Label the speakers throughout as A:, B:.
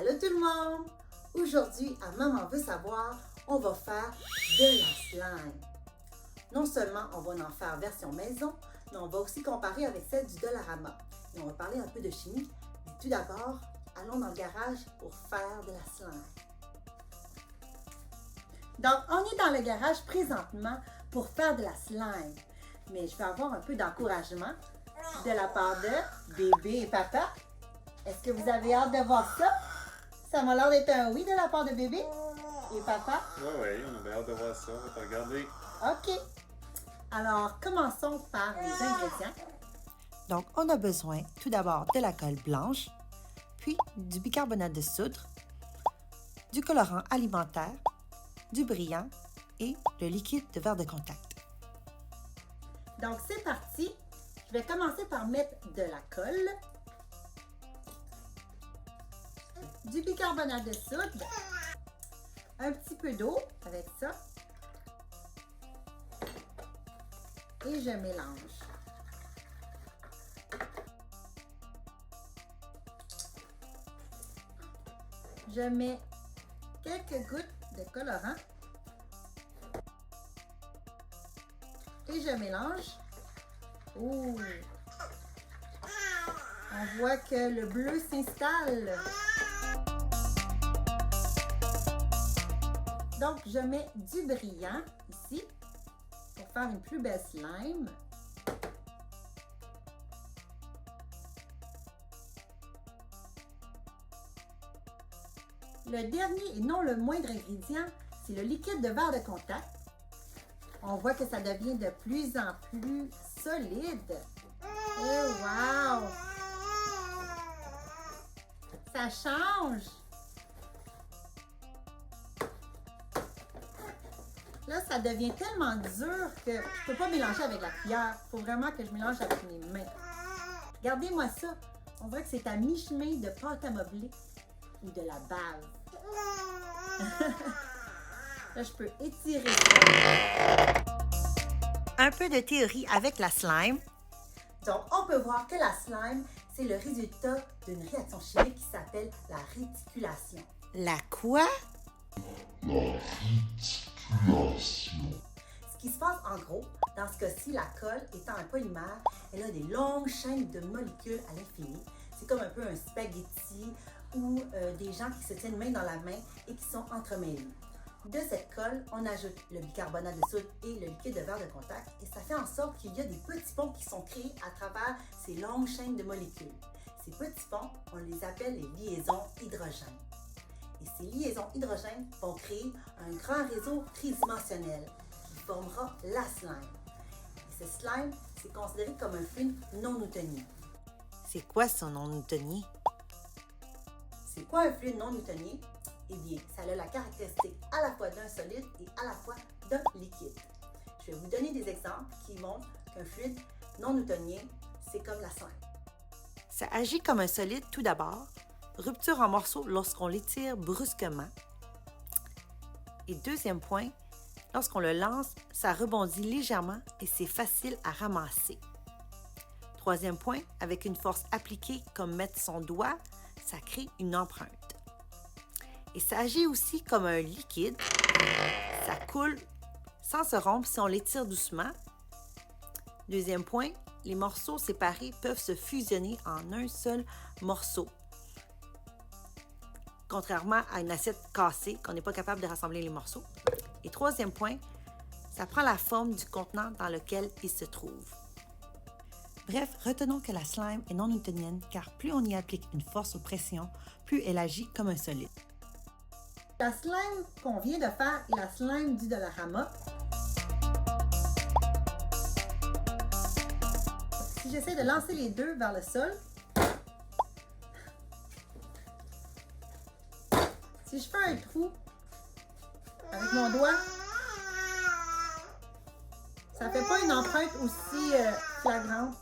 A: Allô tout le monde! Aujourd'hui, à Maman veut savoir, on va faire de la slime. Non seulement on va en faire version maison, mais on va aussi comparer avec celle du Dollarama. Et on va parler un peu de chimie, mais tout d'abord, allons dans le garage pour faire de la slime. Donc, on est dans le garage présentement pour faire de la slime. Mais je vais avoir un peu d'encouragement de la part de bébé et papa. Est-ce que vous avez hâte de voir ça? Ça m'a l'air d'être un oui de la part de bébé et papa.
B: Oui, on a bien hâte de voir ça. On va te regarder.
A: OK. Alors, commençons par les ingrédients.
C: Donc, on a besoin tout d'abord de la colle blanche, puis du bicarbonate de soude, du colorant alimentaire, du brillant et le liquide de verre de contact.
A: Donc, c'est parti. Je vais commencer par mettre de la colle, du bicarbonate de soude, un petit peu d'eau avec ça et je mélange. Je mets quelques gouttes de colorant et je mélange. Ouh! On voit que le bleu s'installe. Donc, je mets du brillant ici pour faire une plus belle slime. Le dernier et non le moindre ingrédient, c'est le liquide de verre de contact. On voit que ça devient de plus en plus solide. Et wow! Ça change! Là, ça devient tellement dur que je ne peux pas mélanger avec la cuillère. Il faut vraiment que je mélange avec mes mains. Regardez-moi ça. On voit que c'est à mi-chemin de pâte à modeler ou de la bave. Là, je peux étirer ça.
C: Un peu de théorie avec la slime.
A: Donc, on peut voir que la slime, c'est le résultat d'une réaction chimique qui s'appelle la réticulation.
C: La quoi?
A: Ce qui se passe en gros, dans ce cas-ci, la colle étant un polymère, elle a des longues chaînes de molécules à l'infini. C'est comme un peu un spaghetti ou des gens qui se tiennent main dans la main et qui sont entremêlés. De cette colle, on ajoute le bicarbonate de soude et le liquide de verre de contact et ça fait en sorte qu'il y a des petits ponts qui sont créés à travers ces longues chaînes de molécules. Ces petits ponts, on les appelle les liaisons hydrogènes. Et ces liaisons hydrogènes vont créer un grand réseau tridimensionnel qui formera la slime. Et ce slime, c'est considéré comme un fluide non newtonien.
C: C'est quoi son nom newtonien?
A: C'est quoi un fluide non newtonien? Eh bien, ça a la caractéristique à la fois d'un solide et à la fois d'un liquide. Je vais vous donner des exemples qui montrent qu'un fluide non newtonien, c'est comme la slime.
C: Ça agit comme un solide tout d'abord, rupture en morceaux lorsqu'on l'étire brusquement. Et deuxième point, lorsqu'on le lance, ça rebondit légèrement et c'est facile à ramasser. Troisième point, avec une force appliquée comme mettre son doigt, ça crée une empreinte. Et ça agit aussi comme un liquide. Ça coule sans se rompre si on l'étire doucement. Deuxième point, les morceaux séparés peuvent se fusionner en un seul morceau. Contrairement à une assiette cassée, qu'on n'est pas capable de rassembler les morceaux. Et troisième point, ça prend la forme du contenant dans lequel il se trouve. Bref, retenons que la slime est non newtonienne car plus on y applique une force ou pression, plus elle agit comme un solide.
A: La slime qu'on vient de faire est la slime du Dollarama. Si j'essaie de lancer les deux vers le sol, si je fais un trou avec mon doigt, ça ne fait pas une empreinte aussi flagrante.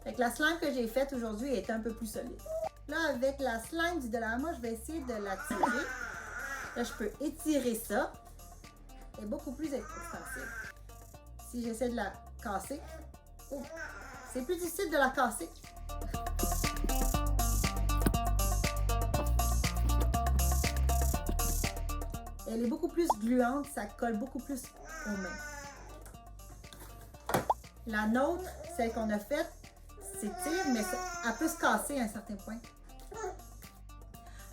A: Fait que la slime que j'ai faite aujourd'hui est un peu plus solide. Là, avec la slime du Dollarama, je vais essayer de la tirer. Là, je peux étirer ça. Elle est beaucoup plus extensible. Si j'essaie de la casser, oh, c'est plus difficile de la casser. elle est beaucoup plus gluante, ça colle beaucoup plus aux mains. La nôtre, celle qu'on a faite, s'étire, mais elle peut se casser à un certain point.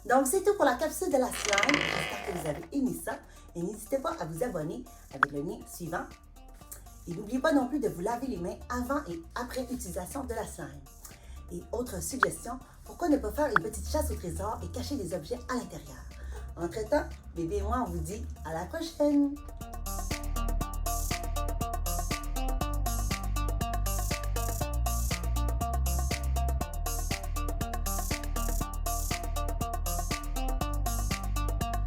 A: Donc, c'est tout pour la capsule de la slime. J'espère que vous avez aimé ça. Et n'hésitez pas à vous abonner avec le lien suivant. Et n'oubliez pas non plus de vous laver les mains avant et après utilisation de la slime. Et autre suggestion, pourquoi ne pas faire une petite chasse au trésor et cacher des objets à l'intérieur? Entre-temps, bébé et moi, on vous dit à la prochaine!